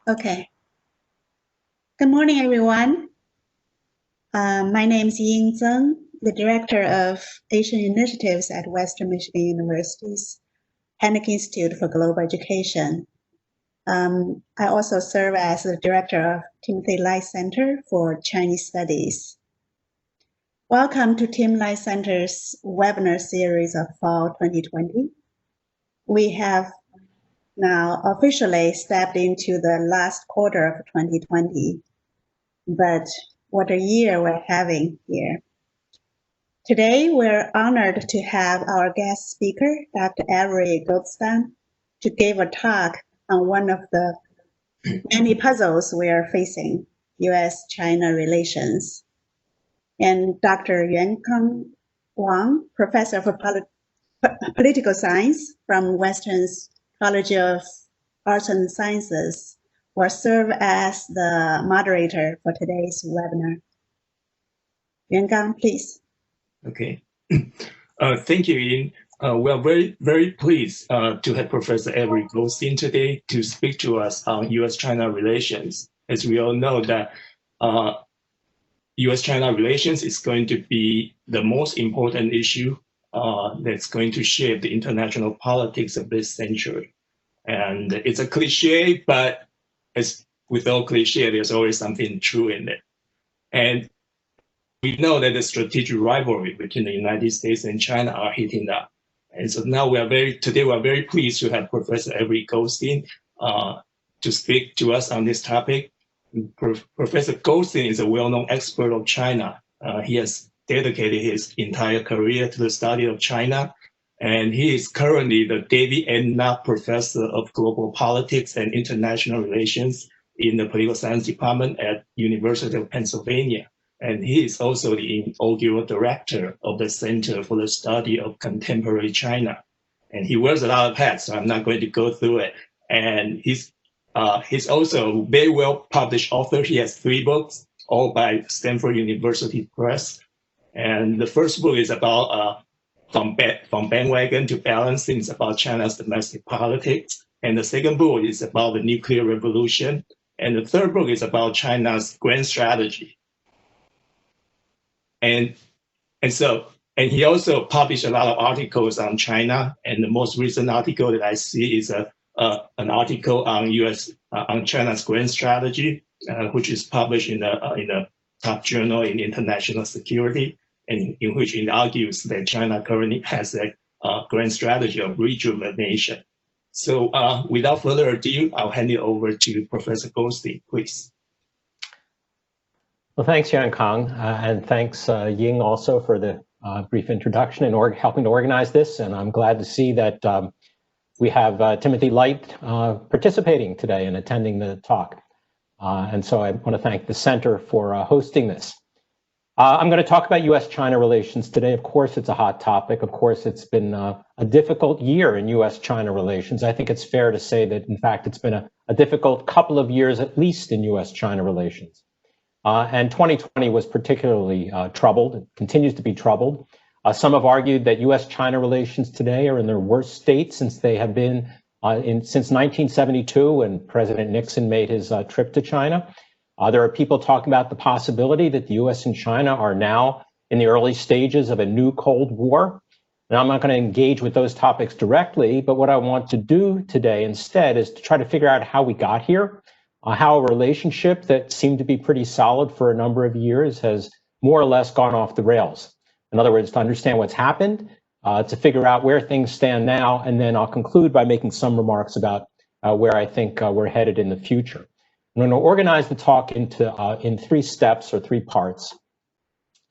Okay. Good morning, everyone. My name is Ying Zheng, the Director of Asian Initiatives at Western Michigan University's Haneke Institute for Global Education. I also serve as the Director of Timothy Light Center for Chinese Studies. Welcome to Tim Light Center's webinar series of Fall 2020. We have now officially stepped into the last quarter of 2020, but what a year we're having here. Today, we're honored to have our guest speaker, Dr. Avery Goldstein, to give a talk on one of the many puzzles we are facing, U.S.-China relations. And Dr. Yuankang Wang, Professor of Political Science from Western's College of Arts and Sciences, will serve as the moderator for today's webinar. Yuankang, please. Okay. Thank you, Ying. We are very pleased to have Professor Avery Goldstein today to speak to us on U.S.-China relations. As we all know that U.S.-China relations is going to be the most important issue that's going to shape the international politics of this century. And it's a cliche, but as with all cliche, there's always something true in it. And we know that the strategic rivalry between the United States and China are heating up. And so now today we are very pleased to have Professor Avery Goldstein to speak to us on this topic. Professor Goldstein is a well-known expert of China. He has dedicated his entire career to the study of China, and he is currently the David M. Knott Professor of Global Politics and International Relations in the Political Science Department at University of Pennsylvania. And he is also the inaugural director of the Center for the Study of Contemporary China. And he wears a lot of hats, so I'm not going to go through it. And he's also a very well-published author. He has 3 books, all by Stanford University Press. And the first book is about From Bandwagon to Balancing. It's about China's domestic politics. And the second book is about the nuclear revolution. And the third book is about China's grand strategy. And he also published a lot of articles on China. And the most recent article that I see is an article on China's grand strategy, which is published in a top journal in international security, and in which it argues that China currently has a grand strategy of rejuvenation. So without further ado, I'll hand it over to Professor Goldstein, please. Well, thanks, Yuankang, and thanks, Ying, also for the brief introduction and helping to organize this. And I'm glad to see that we have Timothy Light participating today and attending the talk. And so I want to thank the Center for hosting this. I'm going to talk about U.S.-China relations today. Of course, it's a hot topic. Of course, it's been a difficult year in U.S.-China relations. I think it's fair to say that, in fact, it's been a difficult couple of years, at least in U.S.-China relations. And 2020 was particularly troubled. It continues to be troubled. Some have argued that U.S.-China relations today are in their worst state since they have been since 1972, when President Nixon made his trip to China. There are people talking about the possibility that the U.S. and China are now in the early stages of a new Cold War. And I'm not going to engage with those topics directly, but what I want to do today instead is to try to figure out how we got here, how a relationship that seemed to be pretty solid for a number of years has more or less gone off the rails. In other words, to understand what's happened, to figure out where things stand now, and then I'll conclude by making some remarks about where I think we're headed in the future. I'm going to organize the talk in 3 steps or 3 parts.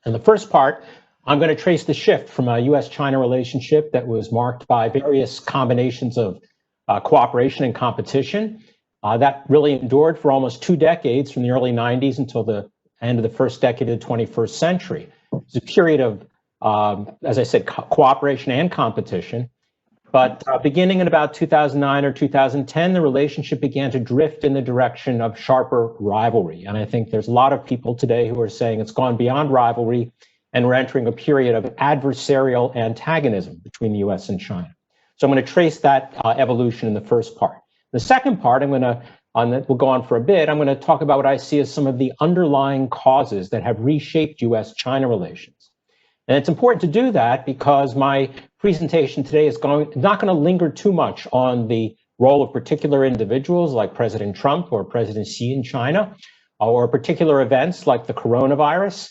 And the first part, I'm going to trace the shift from a U.S.-China relationship that was marked by various combinations of cooperation and competition. That really endured for almost 2 decades, from the early 90s until the end of the first decade of the 21st century. It was a period of, as I said, cooperation and competition. But beginning in about 2009 or 2010, the relationship began to drift in the direction of sharper rivalry. And I think there's a lot of people today who are saying it's gone beyond rivalry, and we're entering a period of adversarial antagonism between the U.S. and China. So I'm going to trace that evolution in the first part. The second part, I'm going to on that will go on for a bit, I'm going to talk about what I see as some of the underlying causes that have reshaped U.S.-China relations. And it's important to do that because my presentation today is not going to linger too much on the role of particular individuals like President Trump or President Xi in China, or particular events like the coronavirus,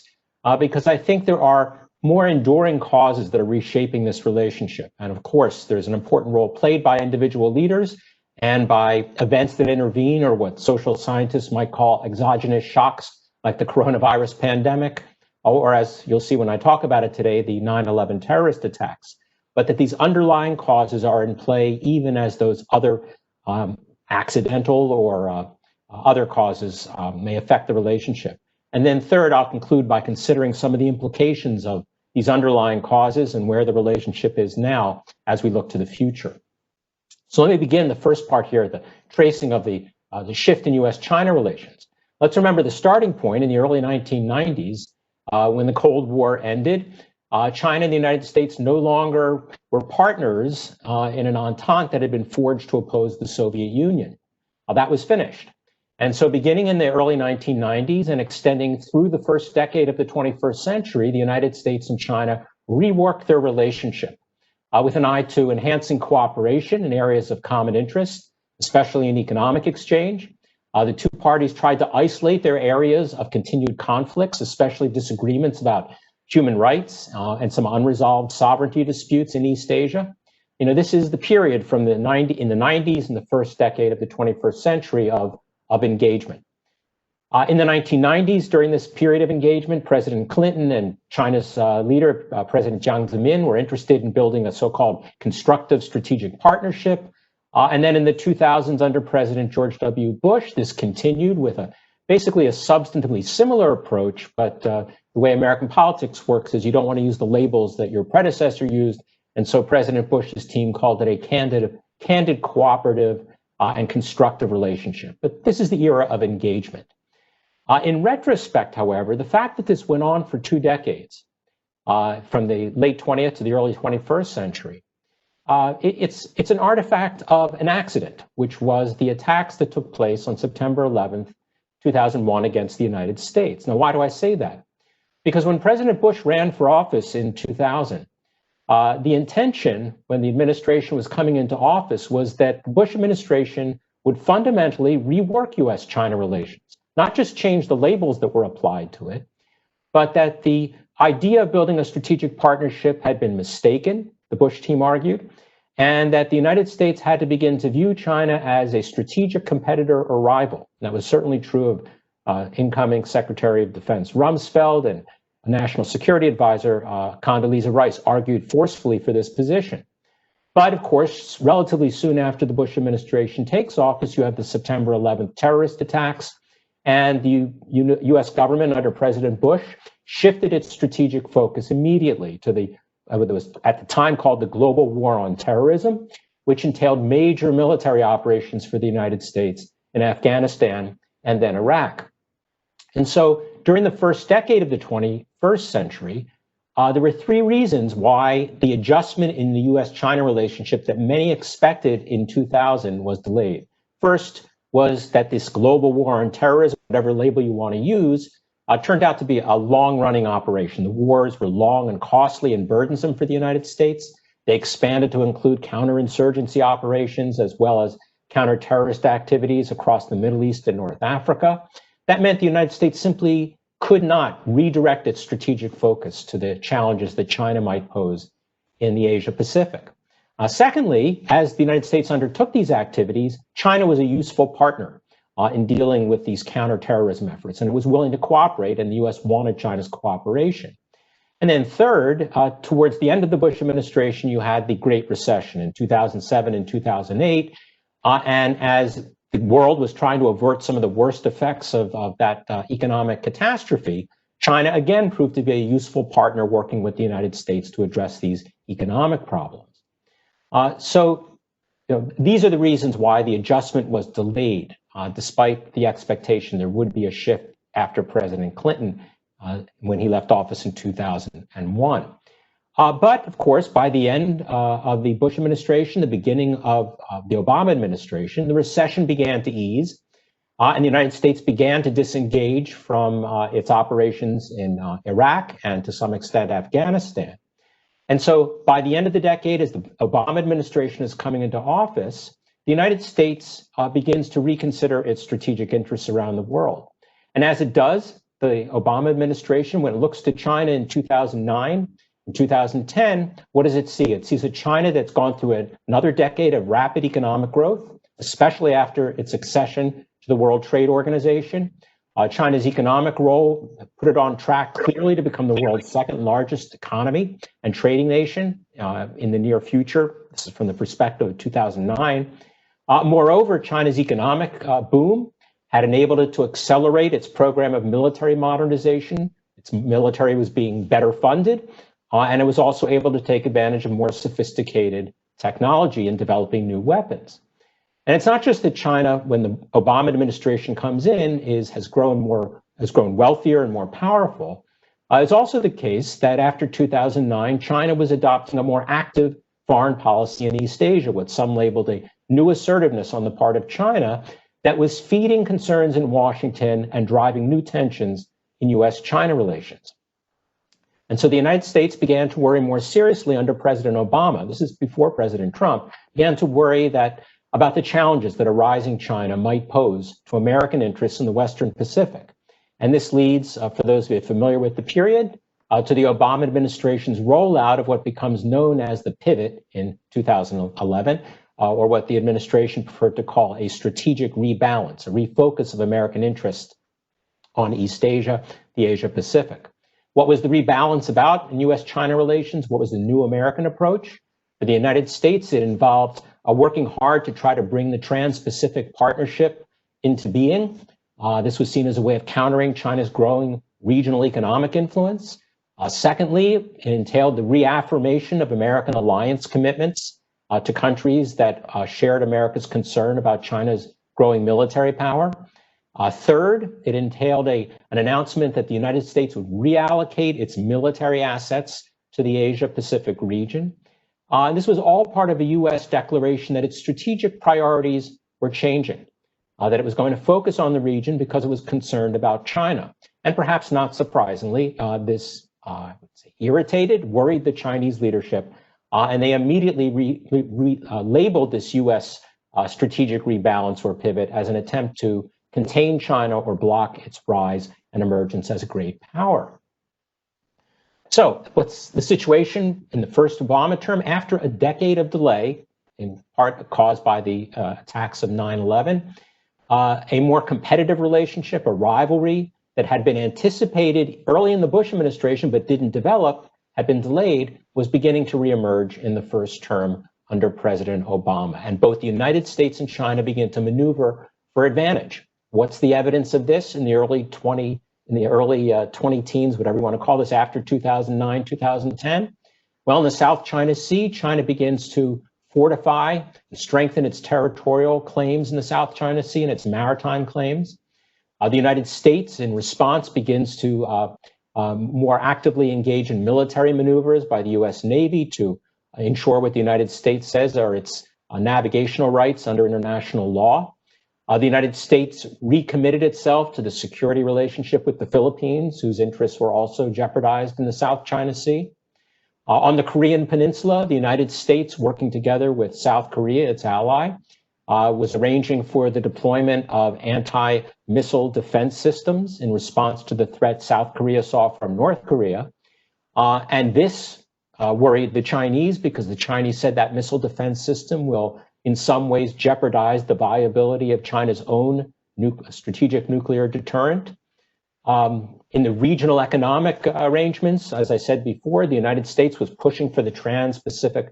because I think there are more enduring causes that are reshaping this relationship. And of course, there's an important role played by individual leaders and by events that intervene, or what social scientists might call exogenous shocks, like the coronavirus pandemic, or as you'll see when I talk about it today, the 9/11 terrorist attacks. But that these underlying causes are in play even as those other accidental or other causes may affect the relationship. And then third, I'll conclude by considering some of the implications of these underlying causes and where the relationship is now as we look to the future. So let me begin the first part here, the tracing of the shift in U.S.-China relations. Let's remember the starting point in the early 1990s, when the Cold War ended. China and the United States no longer were partners in an entente that had been forged to oppose the Soviet Union. That was finished. And so beginning in the early 1990s and extending through the first decade of the 21st century, the United States and China reworked their relationship with an eye to enhancing cooperation in areas of common interest, especially in economic exchange. The two parties tried to isolate their areas of continued conflicts, especially disagreements about human rights and some unresolved sovereignty disputes in East Asia. You know, this is the period from in the 90s and the first decade of the 21st century of engagement. In the 1990s, during this period of engagement, President Clinton and China's leader, President Jiang Zemin, were interested in building a so-called constructive strategic partnership. And then in the 2000s, under President George W. Bush, this continued with basically a substantively similar approach, but the way American politics works is you don't want to use the labels that your predecessor used. And so President Bush's team called it a candid, cooperative, and constructive relationship. But this is the era of engagement. In retrospect, however, the fact that this went on for 2 decades, from the late 20th to the early 21st century, it's an artifact of an accident, which was the attacks that took place on September 11th, 2001 against the United States. Now, why do I say that? Because when President Bush ran for office in 2000, the intention when the administration was coming into office was that the Bush administration would fundamentally rework U.S.-China relations, not just change the labels that were applied to it, but that the idea of building a strategic partnership had been mistaken, the Bush team argued, and that the United States had to begin to view China as a strategic competitor or rival. And that was certainly true of incoming Secretary of Defense Rumsfeld, and National Security Advisor Condoleezza Rice argued forcefully for this position. But of course, relatively soon after the Bush administration takes office, you have the September 11th terrorist attacks, and the U.S. government under President Bush shifted its strategic focus immediately to what was at the time called the Global War on Terrorism, which entailed major military operations for the United States in Afghanistan and then Iraq. And so during the first decade of the 21st century, there were 3 reasons why the adjustment in the U.S.-China relationship that many expected in 2000 was delayed. First was that this global war on terrorism, whatever label you want to use, turned out to be a long-running operation. The wars were long and costly and burdensome for the United States. They expanded to include counterinsurgency operations as well as counter-terrorist activities across the Middle East and North Africa. That meant the United States simply could not redirect its strategic focus to the challenges that China might pose in the Asia-Pacific. Secondly, as the United States undertook these activities, China was a useful partner in dealing with these counterterrorism efforts, and it was willing to cooperate, and the U.S. wanted China's cooperation. And then third, towards the end of the Bush administration, you had the Great Recession in 2007 and 2008, and as the world was trying to avert some of the worst effects of that economic catastrophe, China again proved to be a useful partner working with the United States to address these economic problems. So these are the reasons why the adjustment was delayed, despite the expectation there would be a shift after President Clinton when he left office in 2001. But of course, by the end of the Bush administration, the beginning of the Obama administration, the recession began to ease. And the United States began to disengage from its operations in Iraq and to some extent Afghanistan. And so by the end of the decade, as the Obama administration is coming into office, the United States begins to reconsider its strategic interests around the world. And as it does, the Obama administration, when it looks to China in 2009, in 2010, what does it see? It sees a China that's gone through another decade of rapid economic growth, especially after its accession to the World Trade Organization. China's economic role put it on track clearly to become the world's second largest economy and trading nation in the near future. This is from the perspective of 2009. Moreover, China's economic boom had enabled it to accelerate its program of military modernization. Its military was being better funded, and it was also able to take advantage of more sophisticated technology in developing new weapons. And it's not just that China, when the Obama administration comes in, has grown wealthier and more powerful. It's also the case that after 2009, China was adopting a more active foreign policy in East Asia, what some labeled a new assertiveness on the part of China that was feeding concerns in Washington and driving new tensions in US-China relations. And so the United States began to worry more seriously under President Obama, this is before President Trump, began to worry about the challenges that a rising China might pose to American interests in the Western Pacific. And this leads, for those of you familiar with the period, to the Obama administration's rollout of what becomes known as the pivot in 2011, or what the administration preferred to call a strategic rebalance, a refocus of American interests on East Asia, the Asia Pacific. What was the rebalance about in US-China relations? What was the new American approach? For the United States, it involved working hard to try to bring the Trans-Pacific Partnership into being. This was seen as a way of countering China's growing regional economic influence. Secondly, it entailed the reaffirmation of American alliance commitments to countries that shared America's concern about China's growing military power. Third, it entailed an announcement that the United States would reallocate its military assets to the Asia-Pacific region. And this was all part of a U.S. declaration that its strategic priorities were changing, that it was going to focus on the region because it was concerned about China. And perhaps not surprisingly, this irritated, worried the Chinese leadership, and they immediately labeled this U.S. Strategic rebalance or pivot as an attempt to contain China or block its rise and emergence as a great power. So what's the situation in the first Obama term? After a decade of delay, in part caused by the attacks of 9/11, a more competitive relationship, a rivalry that had been anticipated early in the Bush administration but didn't develop, had been delayed, was beginning to reemerge in the first term under President Obama. And both the United States and China began to maneuver for advantage. What's the evidence of this in the early 20 teens, whatever you want to call this, after 2009, 2010? Well, in the South China Sea, China begins to fortify and strengthen its territorial claims in the South China Sea and its maritime claims. The United States, in response, begins to more actively engage in military maneuvers by the U.S. Navy to ensure what the United States says are its navigational rights under international law. The United States recommitted itself to the security relationship with the Philippines, whose interests were also jeopardized in the South China Sea. On the Korean Peninsula, the United States, working together with South Korea, its ally, was arranging for the deployment of anti-missile defense systems in response to the threat South Korea saw from North Korea. And this worried the Chinese because the Chinese said that missile defense system will in some ways jeopardize the viability of China's own strategic nuclear deterrent. In the regional economic arrangements, as I said before, the United States was pushing for the Trans-Pacific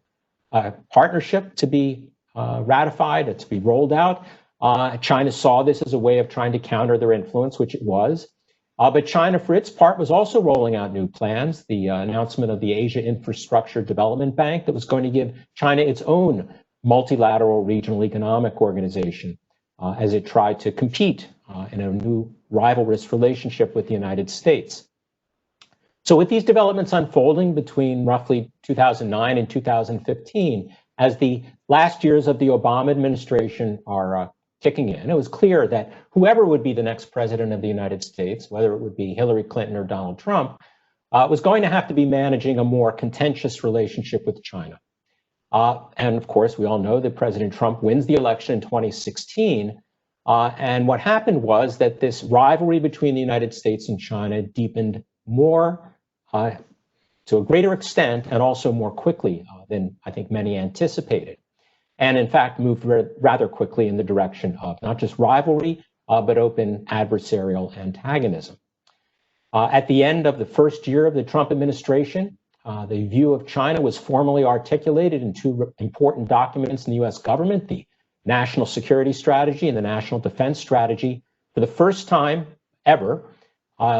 Partnership to be ratified, to be rolled out. China saw this as a way of trying to counter their influence, which it was. But China, for its part, was also rolling out new plans, the announcement of the Asia Infrastructure Development Bank that was going to give China its own multilateral regional economic organization as it tried to compete in a new rivalrous relationship with the United States. So with these developments unfolding between roughly 2009 and 2015, as the last years of the Obama administration are kicking in. It was clear that whoever would be the next president of the United States, whether it would be Hillary Clinton or Donald Trump, was going to have to be managing a more contentious relationship with China. And of course, we all know that President Trump wins the election in 2016. And what happened was that this rivalry between the United States and China deepened more to a greater extent and also more quickly than I think many anticipated. And in fact, moved rather quickly in the direction of not just rivalry, but open adversarial antagonism. At the end of the first year of the Trump administration, the view of China was formally articulated in two important documents in the US government, the National Security Strategy and the National Defense Strategy. For the first time ever,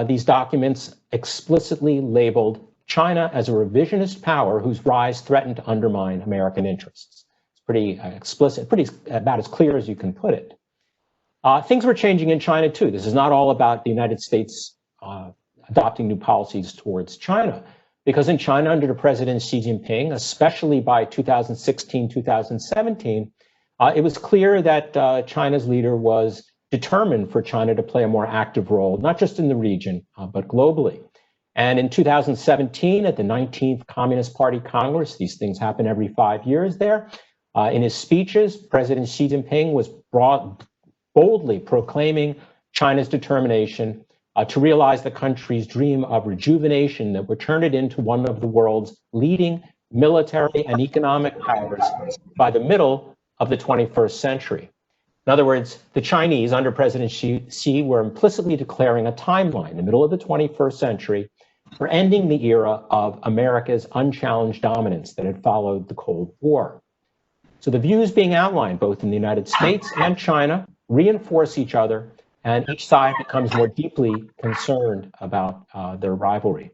these documents explicitly labeled China as a revisionist power whose rise threatened to undermine American interests. It's pretty explicit, pretty about as clear as you can put it. Things were changing in China too. This is not all about the United States adopting new policies towards China, because in China under President Xi Jinping, especially by 2016, 2017, it was clear that China's leader was determined for China to play a more active role, not just in the region, but globally. And in 2017, at the 19th Communist Party Congress, these things happen every 5 years there, in his speeches, President Xi Jinping was boldly proclaiming China's determination to realize the country's dream of rejuvenation that would turn it into one of the world's leading military and economic powers by the middle of the 21st century. In other words, the Chinese under President Xi were implicitly declaring a timeline, the middle of the 21st century, for ending the era of America's unchallenged dominance that had followed the Cold War. So the views being outlined both in the United States and China reinforce each other, and each side becomes more deeply concerned about their rivalry.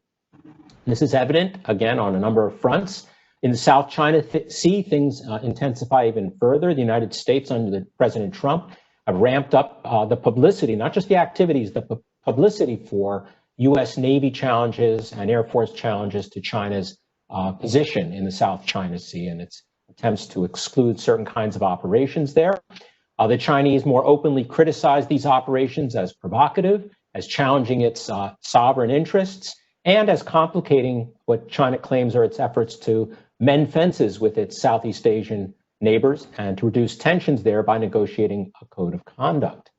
This is evident, again, on a number of fronts. In the South China Sea, things intensify even further. The United States, under President Trump, have ramped up the publicity, not just the activities, the publicity for U.S. Navy challenges and Air Force challenges to China's position in the South China Sea and its attempts to exclude certain kinds of operations there. The Chinese more openly criticize these operations as provocative, as challenging its sovereign interests, and as complicating what China claims are its efforts to mend fences with its Southeast Asian neighbors and to reduce tensions there by negotiating a code of conduct.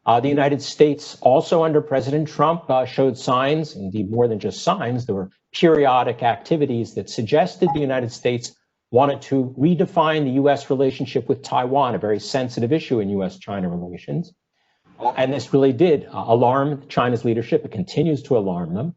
The United States, also under President Trump, showed signs, indeed more than just signs, there were periodic activities that suggested the United States wanted to redefine the U.S. relationship with Taiwan, a very sensitive issue in U.S.-China relations. And this really did alarm China's leadership. It continues to alarm them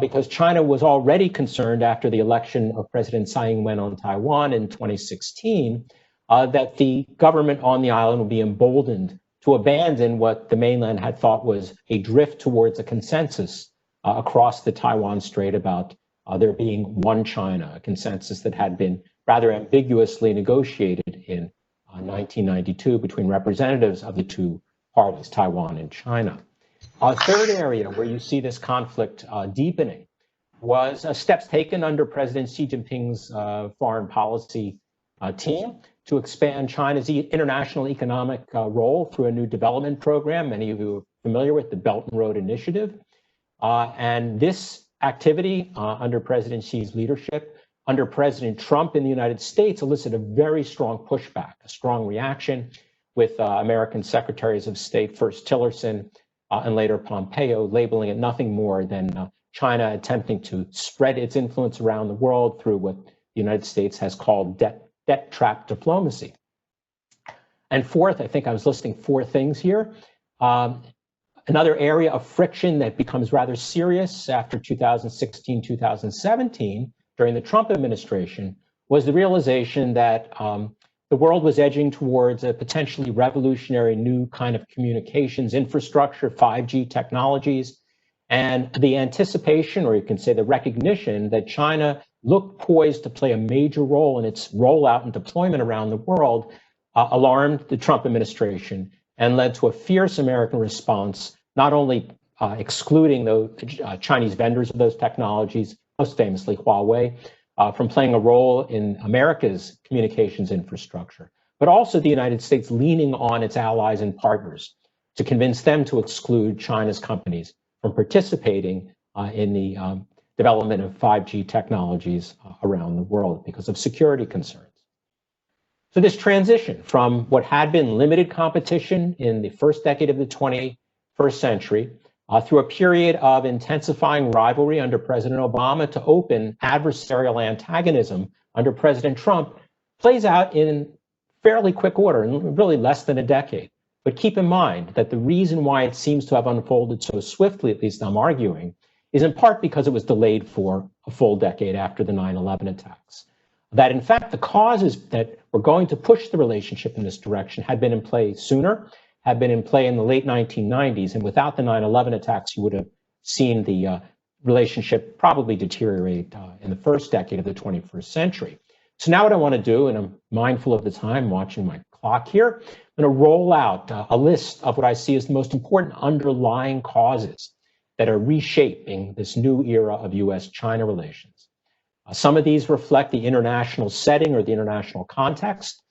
because China was already concerned after the election of President Tsai Ing-wen on Taiwan in 2016 that the government on the island would be emboldened to abandon what the mainland had thought was a drift towards a consensus across the Taiwan Strait about there being one China, a consensus that had been rather ambiguously negotiated in 1992 between representatives of the two parties, Taiwan and China. A third area where you see this conflict deepening was steps taken under President Xi Jinping's foreign policy team to expand China's international economic role through a new development program. Many of you are familiar with the Belt and Road Initiative. And this activity under President Xi's leadership, under President Trump in the United States, elicited a very strong pushback, a strong reaction with American Secretaries of State, first Tillerson and later Pompeo, labeling it nothing more than China attempting to spread its influence around the world through what the United States has called debt trap diplomacy. And fourth, I think I was listing four things here. Another area of friction that becomes rather serious after 2016, 2017, during the Trump administration, was the realization that the world was edging towards a potentially revolutionary new kind of communications infrastructure, 5G technologies, and the anticipation, or you can say the recognition, that China looked poised to play a major role in its rollout and deployment around the world, alarmed the Trump administration and led to a fierce American response, not only excluding the Chinese vendors of those technologies, most famously Huawei, from playing a role in America's communications infrastructure, but also the United States leaning on its allies and partners to convince them to exclude China's companies from participating in the development of 5G technologies around the world because of security concerns. So this transition from what had been limited competition in the first decade of the 21st century through a period of intensifying rivalry under President Obama to open adversarial antagonism under President Trump plays out in fairly quick order, in really less than a decade. But keep in mind that the reason why it seems to have unfolded so swiftly, at least I'm arguing, is in part because it was delayed for a full decade after the 9/11 attacks. That in fact, the causes that were going to push the relationship in this direction had been in play sooner, had been in play in the late 1990s, and without the 9/11 attacks, you would have seen the relationship probably deteriorate in the first decade of the 21st century. So now what I want to do, and I'm mindful of the time, watching my clock here, I'm going to roll out a list of what I see as the most important underlying causes that are reshaping this new era of US-China relations. Some of these reflect the international setting or the international context.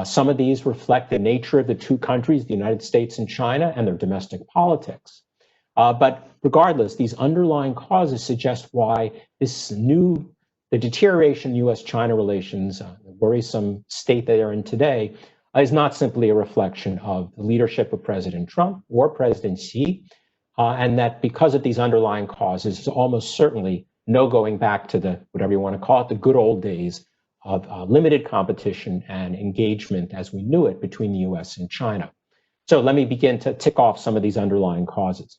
Some of these reflect the nature of the two countries, the United States and China, and their domestic politics. But regardless, these underlying causes suggest why the deterioration in US-China relations, the worrisome state they are in today, is not simply a reflection of the leadership of President Trump or President Xi, and that because of these underlying causes, there's almost certainly no going back to the, whatever you want to call it, the good old days of limited competition and engagement as we knew it between the US and China. So let me begin to tick off some of these underlying causes.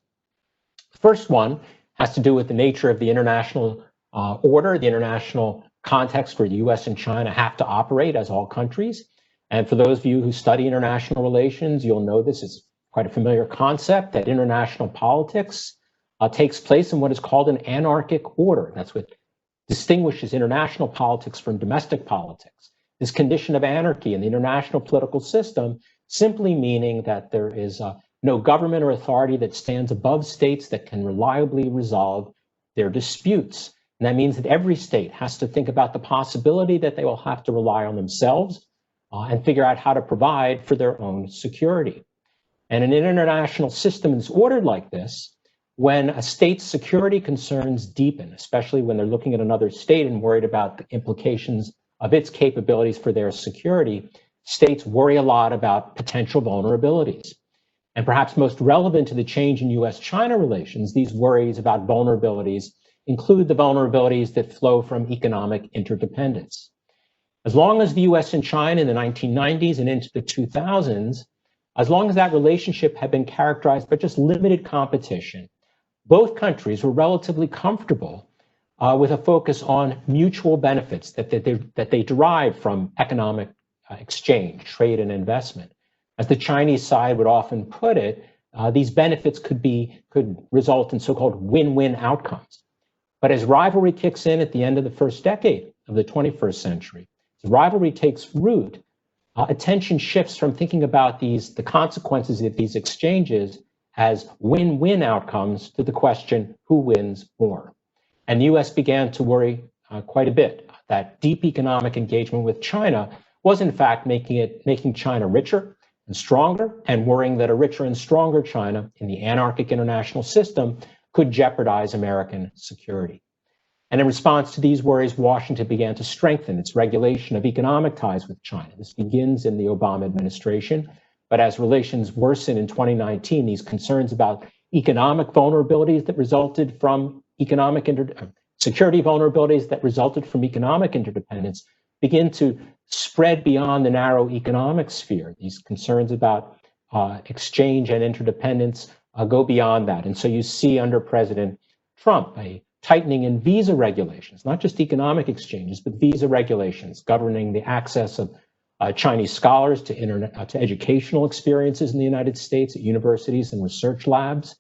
The first one has to do with the nature of the international order, the international context where the US and China have to operate as all countries. And for those of you who study international relations, you'll know this is quite a familiar concept, that international politics takes place in what is called an anarchic order. That's what distinguishes international politics from domestic politics. This condition of anarchy in the international political system simply meaning that there is no government or authority that stands above states that can reliably resolve their disputes. And that means that every state has to think about the possibility that they will have to rely on themselves and figure out how to provide for their own security. And an international system is ordered like this when a state's security concerns deepen, especially when they're looking at another state and worried about the implications of its capabilities for their security. States worry a lot about potential vulnerabilities. And perhaps most relevant to the change in US-China relations, these worries about vulnerabilities include the vulnerabilities that flow from economic interdependence. As long as the US and China in the 1990s and into the 2000s, as long as that relationship had been characterized by just limited competition, both countries were relatively comfortable with a focus on mutual benefits that they derive from economic exchange, trade, and investment. As the Chinese side would often put it, these benefits could result in so-called win-win outcomes. But as rivalry kicks in at the end of the first decade of the 21st century, as rivalry takes root, attention shifts from thinking about the consequences of these exchanges as win-win outcomes to the question, who wins more? And the US began to worry quite a bit that deep economic engagement with China was in fact making China richer and stronger, and worrying that a richer and stronger China in the anarchic international system could jeopardize American security. And in response to these worries, Washington began to strengthen its regulation of economic ties with China. This begins in the Obama administration. But as relations worsen in 2019, these concerns about economic vulnerabilities that resulted from security vulnerabilities that resulted from economic interdependence begin to spread beyond the narrow economic sphere. These concerns about exchange and interdependence go beyond that. And so you see under President Trump a tightening in visa regulations, not just economic exchanges, but visa regulations governing the access of Chinese scholars to educational experiences in the United States at universities and research labs.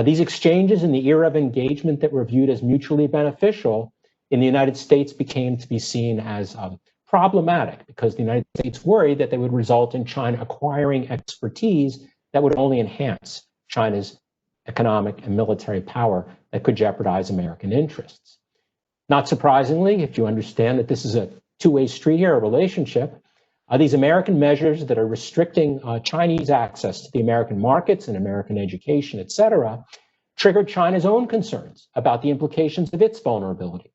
These exchanges in the era of engagement that were viewed as mutually beneficial in the United States became to be seen as problematic because the United States worried that they would result in China acquiring expertise that would only enhance China's economic and military power that could jeopardize American interests. Not surprisingly, if you understand that this is a two-way street here, a relationship, These American measures that are restricting Chinese access to the American markets and American education, et cetera, triggered China's own concerns about the implications of its vulnerability,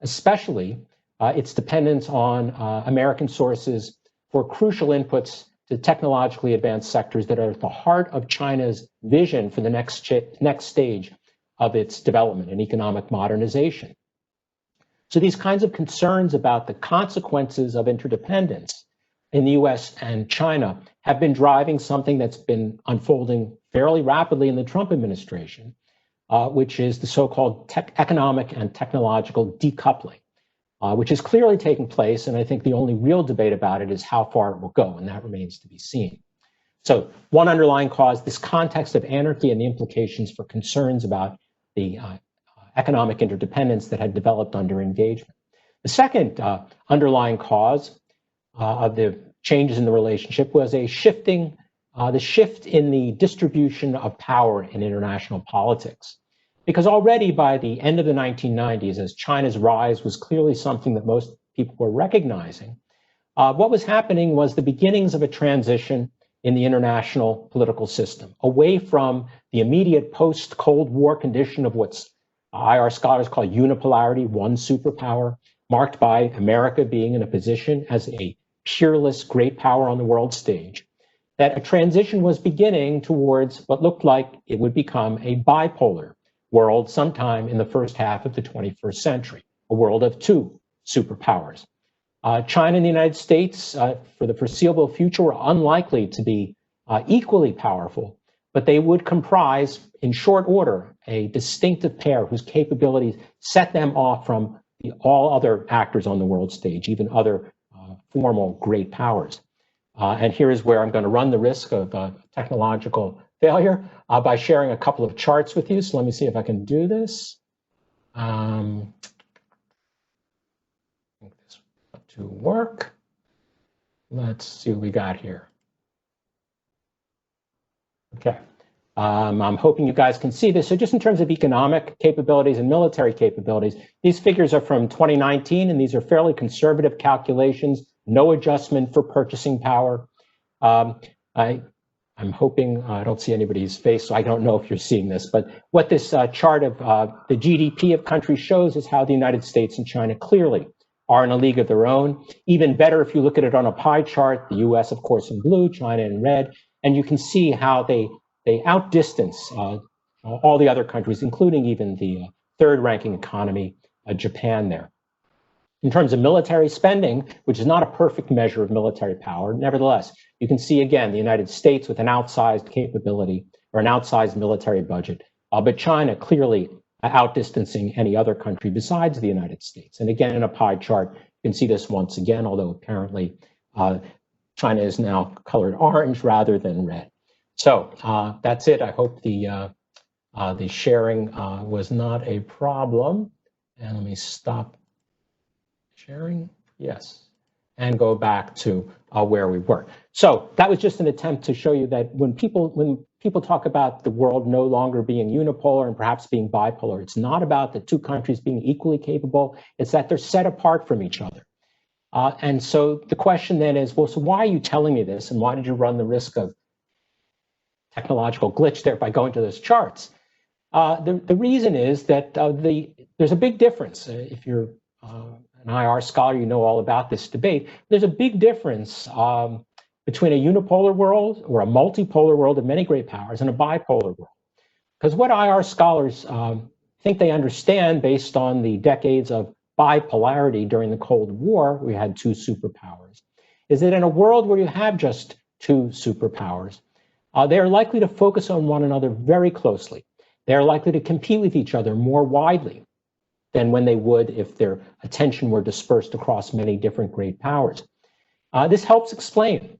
especially its dependence on American sources for crucial inputs to technologically advanced sectors that are at the heart of China's vision for the next stage of its development and economic modernization. So these kinds of concerns about the consequences of interdependence in the US and China have been driving something that's been unfolding fairly rapidly in the Trump administration, which is the so-called economic and technological decoupling, which is clearly taking place. And I think the only real debate about it is how far it will go, and that remains to be seen. So one underlying cause, this context of anarchy and the implications for concerns about the economic interdependence that had developed under engagement. The second underlying cause of the changes in the relationship was the shift in the distribution of power in international politics. Because already by the end of the 1990s, as China's rise was clearly something that most people were recognizing, what was happening was the beginnings of a transition in the international political system, away from the immediate post-Cold War condition of what's IR scholars call unipolarity, one superpower, marked by America being in a position as a peerless great power on the world stage, that a transition was beginning towards what looked like it would become a bipolar world sometime in the first half of the 21st century, a world of two superpowers. China and the United States, for the foreseeable future, were unlikely to be equally powerful, but they would comprise, in short order, a distinctive pair whose capabilities set them off from all other actors on the world stage, even other formal great powers. And here is where I'm going to run the risk of technological failure by sharing a couple of charts with you. So let me see if I can do this. I think this ought to work. Let's see what we got here. Okay. I'm hoping you guys can see this. So just in terms of economic capabilities and military capabilities, these figures are from 2019, and these are fairly conservative calculations, no adjustment for purchasing power. I'm hoping, I don't see anybody's face, so I don't know if you're seeing this, but what this chart of the GDP of countries shows is how the United States and China clearly are in a league of their own. Even better if you look at it on a pie chart, the US, of course, in blue, China in red, and you can see how they outdistance all the other countries, including even the third-ranking economy, Japan there. In terms of military spending, which is not a perfect measure of military power, nevertheless, you can see again the United States with an outsized capability or an outsized military budget, but China clearly outdistancing any other country besides the United States. And again, in a pie chart, you can see this once again, although apparently China is now colored orange rather than red. So that's it. I hope the sharing was not a problem. And let me stop sharing. Yes. And go back to where we were. So that was just an attempt to show you that when people talk about the world no longer being unipolar and perhaps being bipolar, it's not about the two countries being equally capable. It's that they're set apart from each other. And so the question then is, well, so why are you telling me this? And why did you run the risk of technological glitch there by going to those charts? The reason is that there's a big difference. If you're an IR scholar, you know all about this debate. There's a big difference between a unipolar world or a multipolar world of many great powers and a bipolar world. Because what IR scholars think they understand based on the decades of bipolarity during the Cold War, we had two superpowers, is that in a world where you have just two superpowers, they are likely to focus on one another very closely. They are likely to compete with each other more widely than when they would if their attention were dispersed across many different great powers. This helps explain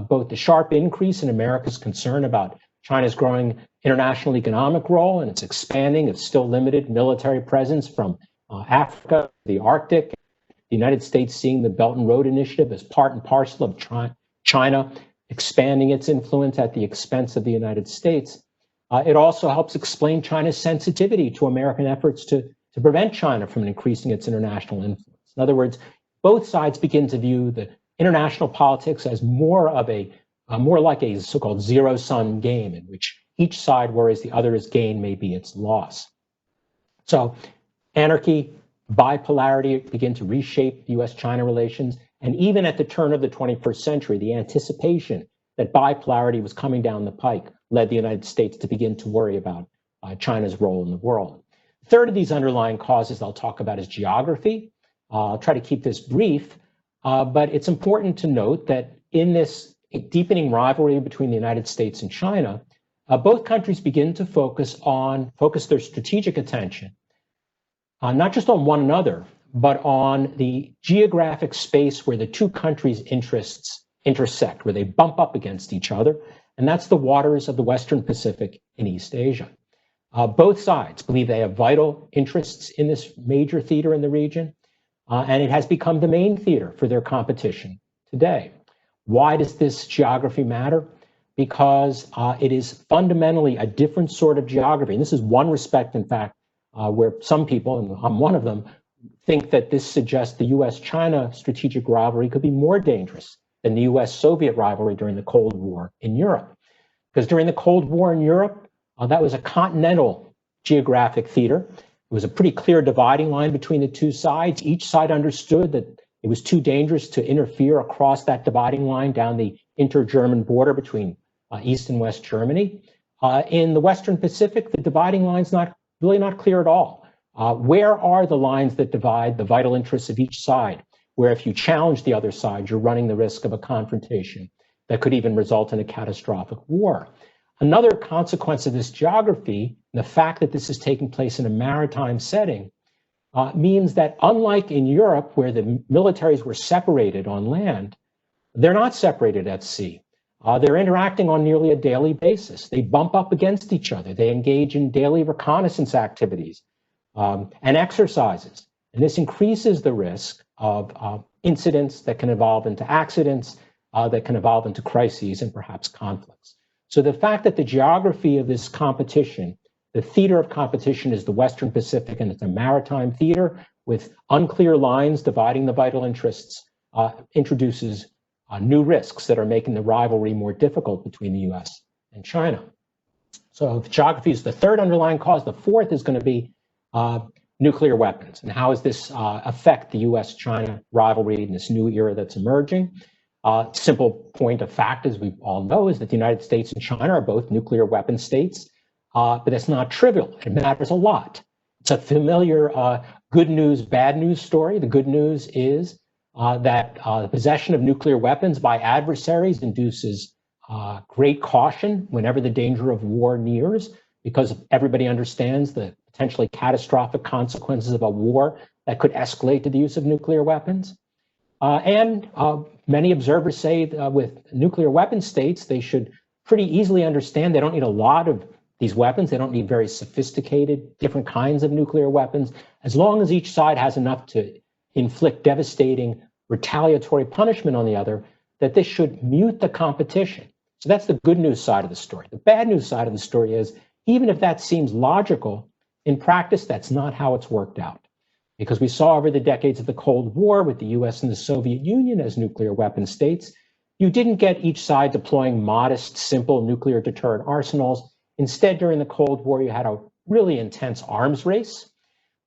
both the sharp increase in America's concern about China's growing international economic role and its expanding, its still limited military presence from Africa, the Arctic, the United States seeing the Belt and Road Initiative as part and parcel of China expanding its influence at the expense of the United States. It also helps explain China's sensitivity to American efforts to prevent China from increasing its international influence. In other words, both sides begin to view the international politics as more like a so-called zero-sum game in which each side worries the other's gain may be its loss. So anarchy, bipolarity begin to reshape US-China relations, and even at the turn of the 21st century, the anticipation that bipolarity was coming down the pike led the United States to begin to worry about China's role in the world. The third of these underlying causes I'll talk about is geography. I'll try to keep this brief, but it's important to note that in this deepening rivalry between the United States and China, both countries begin to focus their strategic attention, not just on one another, but on the geographic space where the two countries' interests intersect, where they bump up against each other, and that's the waters of the Western Pacific and East Asia. Both sides believe they have vital interests in this major theater in the region, and it has become the main theater for their competition today. Why does this geography matter? Because it is fundamentally a different sort of geography. And this is one respect, in fact, where some people, and I'm one of them, think that this suggests the US-China strategic rivalry could be more dangerous than the US-Soviet rivalry during the Cold War in Europe. Because during the Cold War in Europe, that was a continental geographic theater. It was a pretty clear dividing line between the two sides. Each side understood that it was too dangerous to interfere across that dividing line down the inter-German border between East and West Germany. In the Western Pacific, the dividing line's really not clear at all. Where are the lines that divide the vital interests of each side, where if you challenge the other side, you're running the risk of a confrontation that could even result in a catastrophic war? Another consequence of this geography, the fact that this is taking place in a maritime setting, means that unlike in Europe, where the militaries were separated on land, they're not separated at sea. They're interacting on nearly a daily basis. They bump up against each other. They engage in daily reconnaissance activities and exercises. And this increases the risk of incidents that can evolve into accidents, that can evolve into crises and perhaps conflicts. So the fact that the geography of this competition, the theater of competition, is the Western Pacific, and it's a maritime theater with unclear lines dividing the vital interests, introduces new risks that are making the rivalry more difficult between the US and China. So if geography is the third underlying cause, the fourth is going to be nuclear weapons. And how does this affect the US-China rivalry in this new era that's emerging? Simple point of fact, as we all know, is that the United States and China are both nuclear weapon states, but that's not trivial. It matters a lot. It's a familiar good news, bad news story. The good news is that the possession of nuclear weapons by adversaries induces great caution whenever the danger of war nears, because everybody understands the potentially catastrophic consequences of a war that could escalate to the use of nuclear weapons. And many observers say with nuclear weapon states, they should pretty easily understand they don't need a lot of these weapons. They don't need very sophisticated, different kinds of nuclear weapons, as long as each side has enough to inflict devastating retaliatory punishment on the other, that this should mute the competition. So that's the good news side of the story. The bad news side of the story is, even if that seems logical, in practice, that's not how it's worked out. Because we saw over the decades of the Cold War with the US and the Soviet Union as nuclear weapon states, you didn't get each side deploying modest, simple nuclear deterrent arsenals. Instead, during the Cold War, you had a really intense arms race.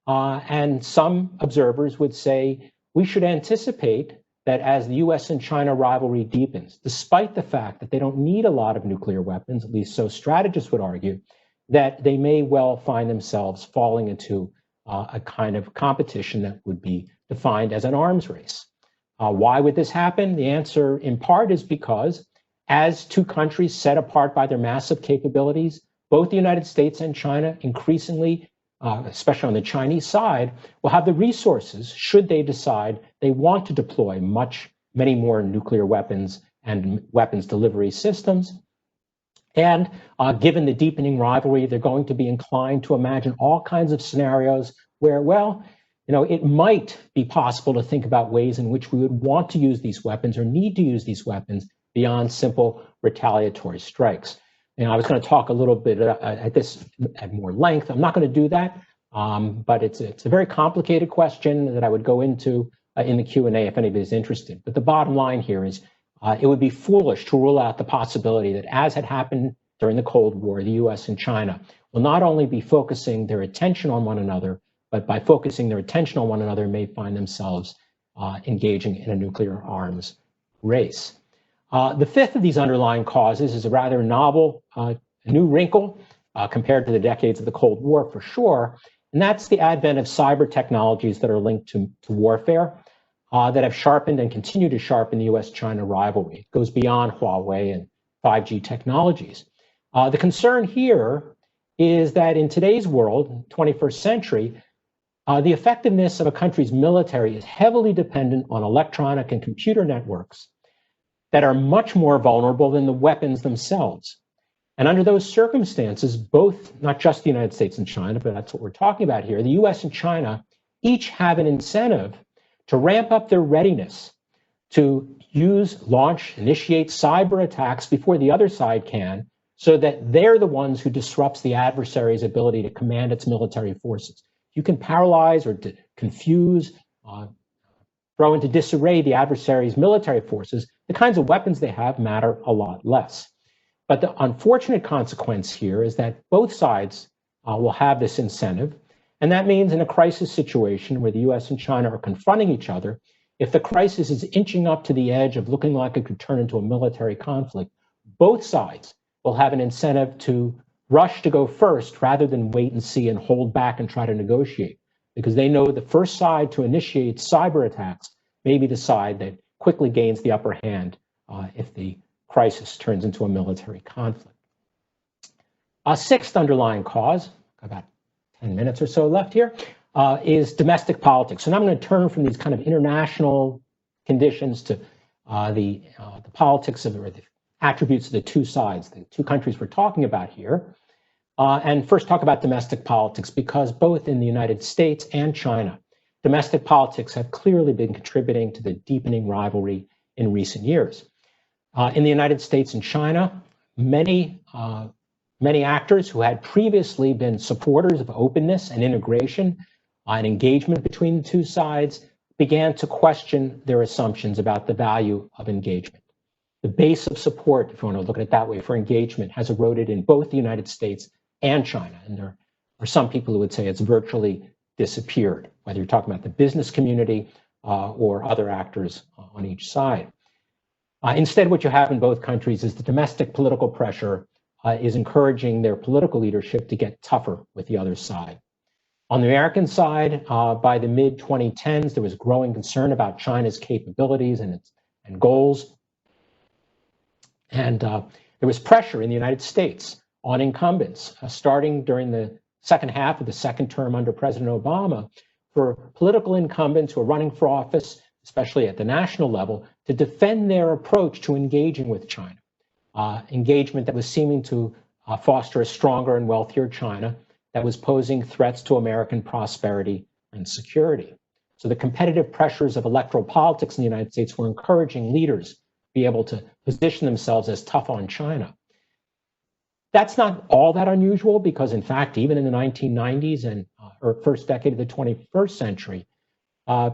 And some observers would say we should anticipate that as the US and China rivalry deepens, despite the fact that they don't need a lot of nuclear weapons, at least so strategists would argue, that they may well find themselves falling into a kind of competition that would be defined as an arms race. Why would this happen? The answer, in part, is because as two countries set apart by their massive capabilities, both the United States and China increasingly, especially on the Chinese side, will have the resources, should they decide they want to deploy many more nuclear weapons and weapons delivery systems. And given the deepening rivalry, they're going to be inclined to imagine all kinds of scenarios where, well, it might be possible to think about ways in which we would want to use these weapons or need to use these weapons beyond simple retaliatory strikes. I was going to talk a little bit at more length. I'm not going to do that, but it's a very complicated question that I would go into in the Q&A if anybody's interested. But the bottom line here is it would be foolish to rule out the possibility that, as had happened during the Cold War, the US and China will not only be focusing their attention on one another, but by focusing their attention on one another may find themselves engaging in a nuclear arms race. The fifth of these underlying causes is a rather novel, new wrinkle compared to the decades of the Cold War for sure, and that's the advent of cyber technologies that are linked to warfare that have sharpened and continue to sharpen the US-China rivalry. It goes beyond Huawei and 5G technologies. The concern here is that in today's world, 21st century, the effectiveness of a country's military is heavily dependent on electronic and computer networks that are much more vulnerable than the weapons themselves. And under those circumstances, both, not just the United States and China, but that's what we're talking about here, the US and China each have an incentive to ramp up their readiness to initiate cyber attacks before the other side can, so that they're the ones who disrupts the adversary's ability to command its military forces. You can paralyze or confuse, throw into disarray the adversary's military forces. The kinds of weapons they have matter a lot less. But the unfortunate consequence here is that both sides will have this incentive. And that means in a crisis situation where the US and China are confronting each other, if the crisis is inching up to the edge of looking like it could turn into a military conflict, both sides will have an incentive to rush to go first rather than wait and see and hold back and try to negotiate, because they know the first side to initiate cyber attacks may be the side that quickly gains the upper hand if the crisis turns into a military conflict. A sixth underlying cause, about 10 minutes or so left here, is domestic politics. So now I'm going to turn from these kind of international conditions to the politics of the attributes of the two sides, the two countries we're talking about here. And first talk about domestic politics, because both in the United States and China, domestic politics have clearly been contributing to the deepening rivalry in recent years. In the United States and China, many actors who had previously been supporters of openness and integration and engagement between the two sides began to question their assumptions about the value of engagement. The base of support, if you want to look at it that way, for engagement has eroded in both the United States and China. And there are some people who would say it's virtually disappeared, whether you're talking about the business community or other actors on each side. Instead, what you have in both countries is the domestic political pressure is encouraging their political leadership to get tougher with the other side. On the American side, by the mid-2010s, there was growing concern about China's capabilities and goals. And there was pressure in the United States on incumbents, starting during the second half of the second term under President Obama, for political incumbents who are running for office, especially at the national level, to defend their approach to engaging with China. Engagement that was seeming to foster a stronger and wealthier China that was posing threats to American prosperity and security. So the competitive pressures of electoral politics in the United States were encouraging leaders to be able to position themselves as tough on China. That's not all that unusual, because in fact, even in the 1990s and or first decade of the 21st century,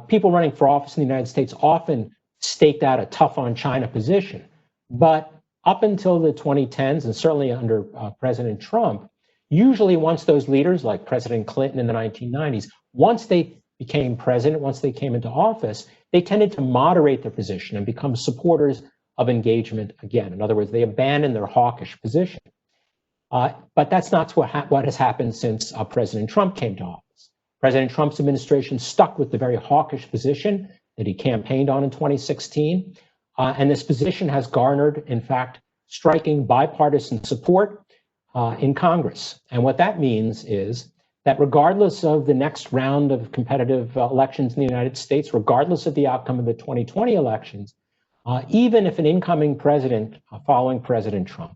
people running for office in the United States often staked out a tough on China position. But up until the 2010s, and certainly under President Trump, usually once those leaders, like President Clinton in the 1990s, once they became president, once they came into office, they tended to moderate their position and become supporters of engagement again. In other words, they abandoned their hawkish position. But that's not what has happened since President Trump came to office. President Trump's administration stuck with the very hawkish position that he campaigned on in 2016. And this position has garnered, in fact, striking bipartisan support in Congress. And what that means is that regardless of the next round of competitive elections in the United States, regardless of the outcome of the 2020 elections, even if an incoming president following President Trump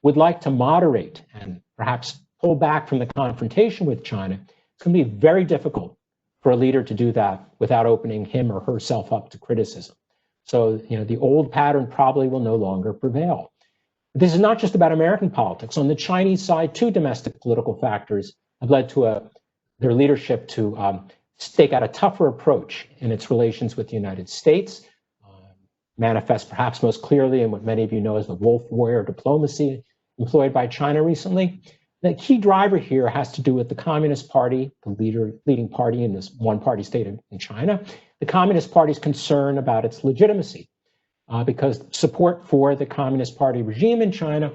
would like to moderate and perhaps pull back from the confrontation with China, it's going to be very difficult for a leader to do that without opening him or herself up to criticism. So, the old pattern probably will no longer prevail. This is not just about American politics. On the Chinese side, too, domestic political factors have led to their leadership to stake out a tougher approach in its relations with the United States, manifest perhaps most clearly in what many of you know as the wolf warrior diplomacy employed by China recently. The key driver here has to do with the Communist Party, the leading party in this one-party state in China. The Communist Party's concern about its legitimacy, because support for the Communist Party regime in China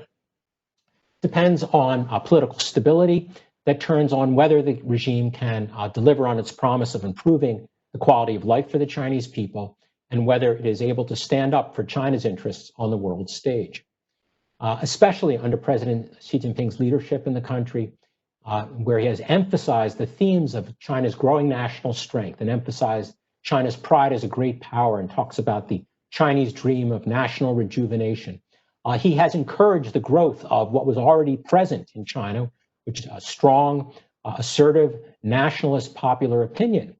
depends on political stability that turns on whether the regime can deliver on its promise of improving the quality of life for the Chinese people and whether it is able to stand up for China's interests on the world stage. Especially under President Xi Jinping's leadership in the country, where he has emphasized the themes of China's growing national strength and emphasized China's pride as a great power and talks about the Chinese dream of national rejuvenation. He has encouraged the growth of what was already present in China, which is a strong, assertive, nationalist popular opinion.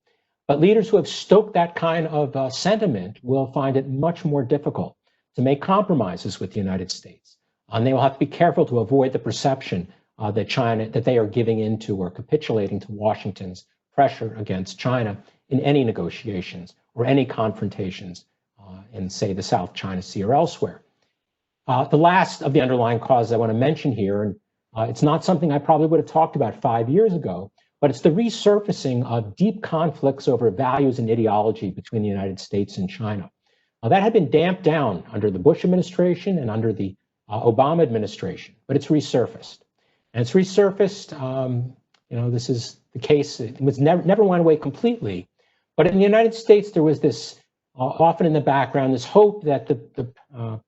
But leaders who have stoked that kind of sentiment will find it much more difficult to make compromises with the United States. And they will have to be careful to avoid the perception that they are giving into or capitulating to Washington's pressure against China in any negotiations or any confrontations in, say, the South China Sea or elsewhere. The last of the underlying causes I want to mention here, and it's not something I probably would have talked about 5 years ago, but it's the resurfacing of deep conflicts over values and ideology between the United States and China. That had been damped down under the Bush administration and under the Obama administration, but it's resurfaced. And it's resurfaced, this is the case, it was never went away completely, but in the United States, there was this, often in the background, this hope that the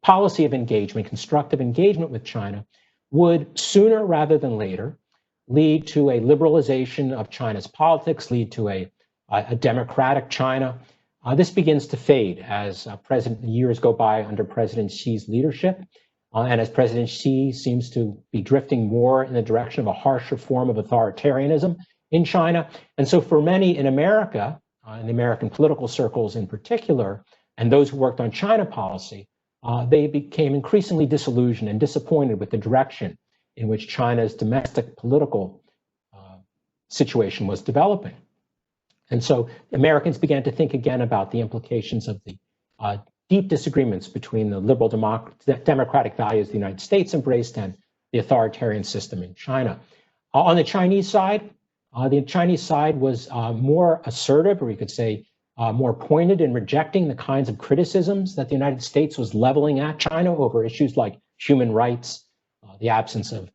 policy of engagement, constructive engagement with China, would sooner rather than later lead to a liberalization of China's politics, lead to a democratic China. This begins to fade as years go by under President Xi's leadership, and as President Xi seems to be drifting more in the direction of a harsher form of authoritarianism in China. And so for many in America, in the American political circles in particular, and those who worked on China policy, they became increasingly disillusioned and disappointed with the direction in which China's domestic political situation was developing. And so Americans began to think again about the implications of the deep disagreements between the liberal democratic values the United States embraced and the authoritarian system in China. On the Chinese side was more assertive, or you could say more pointed in rejecting the kinds of criticisms that the United States was leveling at China over issues like human rights, the absence of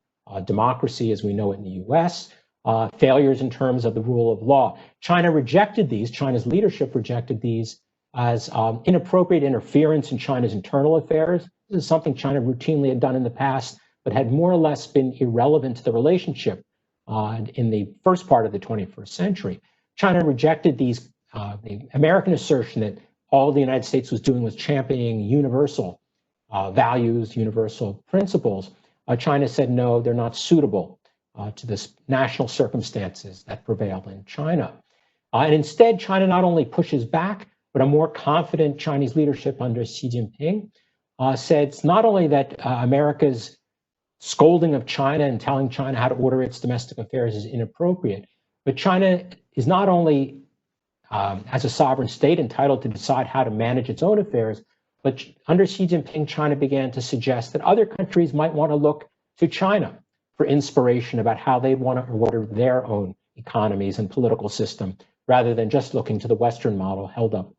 democracy as we know it in the US, failures in terms of the rule of law. China rejected these, China's leadership rejected these as inappropriate interference in China's internal affairs. This is something China routinely had done in the past, but had more or less been irrelevant to the relationship in the first part of the 21st century. China rejected these, the American assertion that all the United States was doing was championing universal values, universal principles. China said, no, they're not suitable to the national circumstances that prevail in China. And instead, China not only pushes back, but a more confident Chinese leadership under Xi Jinping said it's not only that America's scolding of China and telling China how to order its domestic affairs is inappropriate, but China is not only, as a sovereign state, entitled to decide how to manage its own affairs, but under Xi Jinping, China began to suggest that other countries might want to look to China for inspiration about how they want to order their own economies and political system, rather than just looking to the Western model held up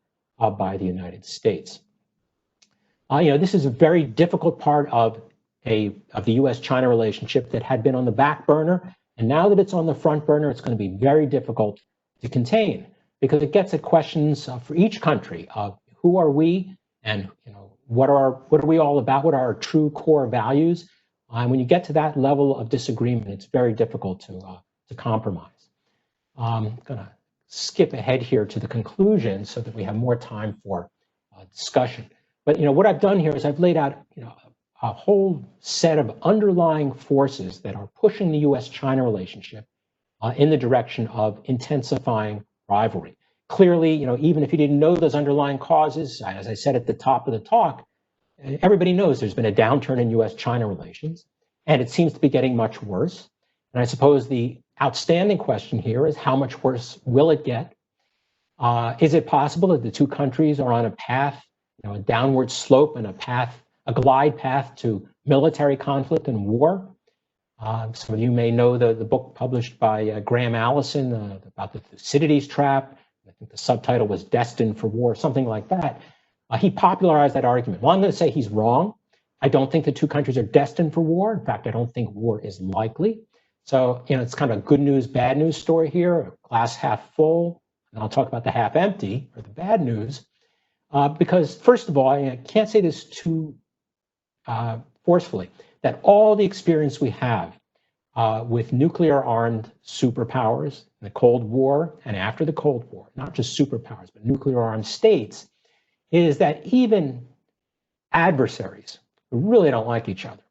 by the United States. This is a very difficult part of the U.S.-China relationship that had been on the back burner, and now that it's on the front burner, it's going to be very difficult to contain because it gets at questions for each country of who are we, and what are we all about? What are our true core values? And when you get to that level of disagreement, it's very difficult to compromise. I'm going to skip ahead here to the conclusion so that we have more time for discussion. But what I've done here is I've laid out a whole set of underlying forces that are pushing the U.S.-China relationship in the direction of intensifying rivalry. Clearly, even if you didn't know those underlying causes, as I said at the top of the talk, everybody knows there's been a downturn in U.S.-China relations, and it seems to be getting much worse. And I suppose the outstanding question here is how much worse will it get? Is it possible that the two countries are on a path, a downward slope and a glide path to military conflict and war? Some of you may know the book published by Graham Allison about the Thucydides trap. I think the subtitle was Destined for War, something like that. He popularized that argument. Well, I'm going to say he's wrong. I don't think the two countries are destined for war. In fact, I don't think war is likely. So, it's kind of a good news, bad news story here, glass half full. And I'll talk about the half empty, or the bad news, because first of all, I can't say this too forcefully, that all the experience we have with nuclear-armed superpowers in the Cold War and after the Cold War, not just superpowers, but nuclear-armed states, is that even adversaries who really don't like each other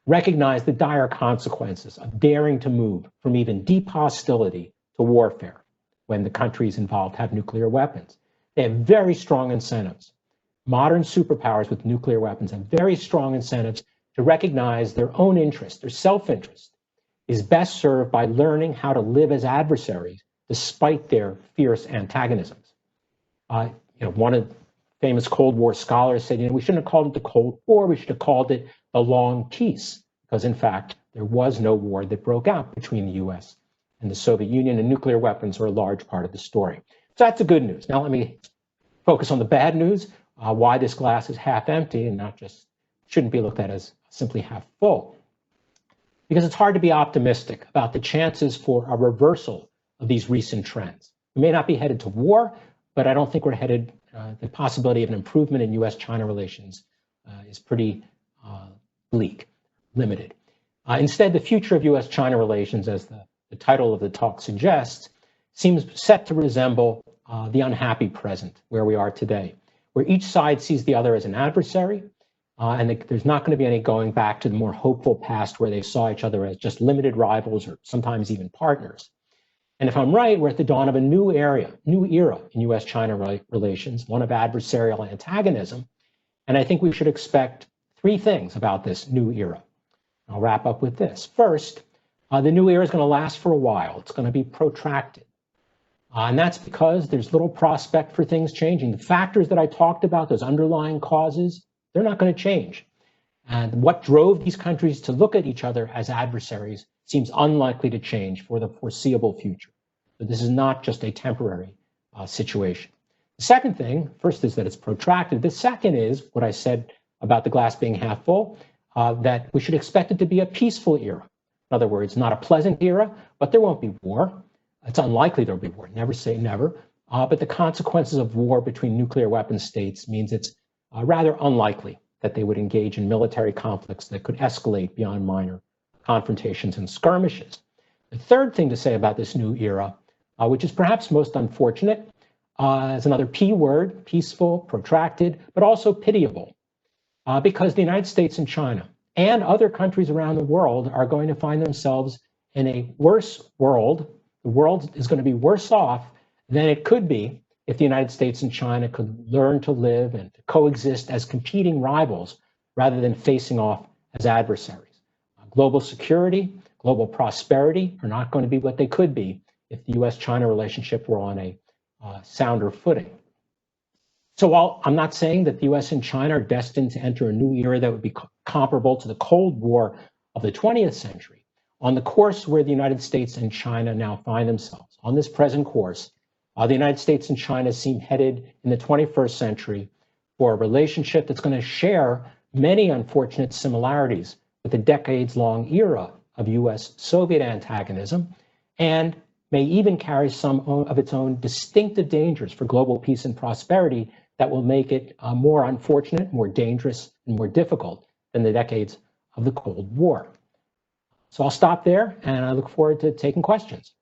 recognize the dire consequences of daring to move from even deep hostility to warfare when the countries involved have nuclear weapons. They have very strong incentives. Modern superpowers with nuclear weapons have very strong incentives to recognize their own interest, their self-interest, is best served by learning how to live as adversaries despite their fierce antagonisms. One of the famous Cold War scholars said, we shouldn't have called it the Cold War, we should have called it the Long Peace, because in fact, there was no war that broke out between the US and the Soviet Union, and nuclear weapons are a large part of the story. So that's the good news. Now let me focus on the bad news, why this glass is half empty and not just, shouldn't be looked at as simply half full. Because it's hard to be optimistic about the chances for a reversal of these recent trends. We may not be headed to war, but I don't think we're headed, the possibility of an improvement in US-China relations is pretty bleak, limited. Instead, the future of US-China relations, as the title of the talk suggests, seems set to resemble the unhappy present where we are today, where each side sees the other as an adversary, and there's not going to be any going back to the more hopeful past where they saw each other as just limited rivals or sometimes even partners. And if I'm right, we're at the dawn of a new era in US-China relations, one of adversarial antagonism. And I think we should expect three things about this new era. I'll wrap up with this. First, the new era is going to last for a while. It's going to be protracted. And that's because there's little prospect for things changing. The factors that I talked about, those underlying causes, they're not going to change. And what drove these countries to look at each other as adversaries seems unlikely to change for the foreseeable future. So this is not just a temporary situation. The second thing, first is that it's protracted. The second is what I said about the glass being half full, that we should expect it to be a peaceful era. In other words, not a pleasant era, but there won't be war. It's unlikely there'll be war, never say never. But the consequences of war between nuclear weapon states means it's rather unlikely that they would engage in military conflicts that could escalate beyond minor confrontations and skirmishes. The third thing to say about this new era, which is perhaps most unfortunate, is another P word, peaceful, protracted, but also pitiable, because the United States and China and other countries around the world are going to find themselves in a worse world. The world is going to be worse off than it could be if the United States and China could learn to live and to coexist as competing rivals rather than facing off as adversaries. Global security, global prosperity are not going to be what they could be if the US-China relationship were on a sounder footing. So while I'm not saying that the US and China are destined to enter a new era that would be comparable to the Cold War of the 20th century, on the course where the United States and China now find themselves, on this present course, the United States and China seem headed in the 21st century for a relationship that's going to share many unfortunate similarities with the decades-long era of US-Soviet antagonism, and may even carry some of its own distinctive dangers for global peace and prosperity that will make it more unfortunate, more dangerous, and more difficult than the decades of the Cold War. So I'll stop there, and I look forward to taking questions.